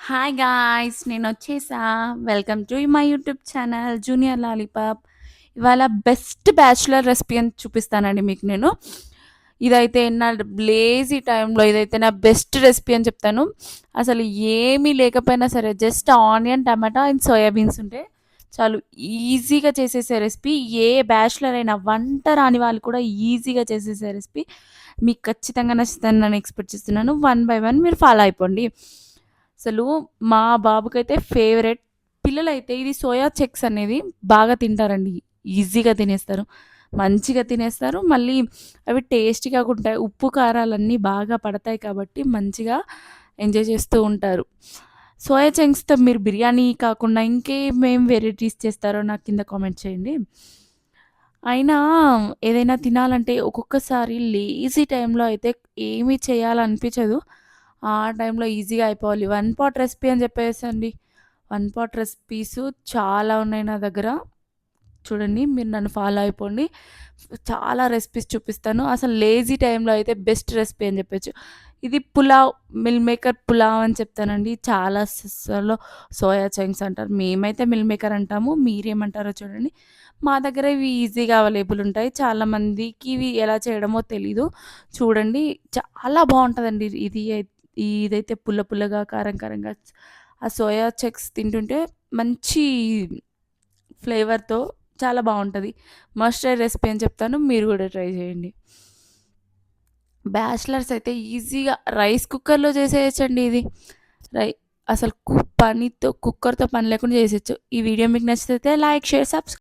Hi guys! నేనొచ్చేసా. Welcome to my YouTube channel 'junior lollipop'. ఇవాళ best bachelor recipe అని చూపిస్తానండి మీకు నేను. ఇదైతే నా లేజీ టైంలో ఇదైతే నా బెస్ట్ రెసిపీ అని చెప్తాను. అసలు ఏమీ లేకపోయినా సరే just onion, tomato and soya beans ఉంటే చాలు ఈజీగా చేసేసే రెసిపీ. ఏ బ్యాచిలర్ అయినా వంట రాని వాళ్ళు కూడా ఈజీగా చేసేసే రెసిపీ. మీకు ఖచ్చితంగా నచ్చుతుందని నేను ఎక్స్‌పెక్ట్ చేస్తున్నాను. వన్ బై వన్ మీరు ఫాలో అయిపోండి. అసలు మా బాబుకైతే ఫేవరెట్. పిల్లలైతే ఇది సోయా చెక్స్ అనేది బాగా తింటారండి. ఈజీగా తినేస్తారు. మంచిగా తినేస్తారు. మళ్ళీ అవి టేస్టీగా ఉంటాయి. ఉప్పు, కారాలన్నీ బాగా పడతాయి కాబట్టి మంచిగా ఎంజాయ్ చేస్తూ ఉంటారు. సోయా చంక్స్‌తో మీరు బిర్యానీ కాకుండా ఇంకేమేం వెరైటీస్ చేస్తారో నాకు కింద కామెంట్ చేయండి. అయినా ఏదైనా తినాలంటే ఒక్కొక్కసారి లేజీ టైంలో అయితే ఏమీ చేయాలనిపించదు. ఆ టైంలో ఈజీగా అయిపోవాలి. వన్ పాట్ రెసిపీ అని చెప్పేసండి. వన్ పాట్ రెసిపీసు చాలా ఉన్నాయి నా దగ్గర. చూడండి మీరు నన్ను ఫాలో అయిపోండి. చాలా రెసిపీస్ చూపిస్తాను. అసలు లేజీ టైంలో అయితే బెస్ట్ రెసిపీ అని చెప్పొచ్చు. ఇది పులావ్, మిల్ మేకర్ పులావ్ అని చెప్తానండి. చాలా సలో సోయా చంక్స్ అంటారు. మేమైతే మిల్ మేకర్ అంటాము. మీరేమంటారో చూడండి. మా దగ్గర ఇవి ఈజీగా అవైలబుల్ ఉంటాయి. చాలామందికి ఇవి ఎలా చేయడమో తెలీదు. చూడండి చాలా బావుంటదండి. ఇదైతే పుల్ల పుల్లగా, కారం కారంగా ఆ సోయా చంక్స్ తింటుంటే మంచి ఫ్లేవర్‌తో చాలా బావుంటది. మస్ట్ ట్రై రెసిపీ అని చెప్తాను. మీరు గూడా ట్రై చేయండి. బ్యాచిలర్స్ అయితే ఈజీగా రైస్ కుక్కర్‌లో చేసేయొచ్చండి ఇది. రై అసలు కుక్కర్‌తో పని లేకుండా చేసేయొచ్చు. ఈ వీడియో మీకు నచ్చితే లైక్, షేర్, సబ్స్క్రైబ్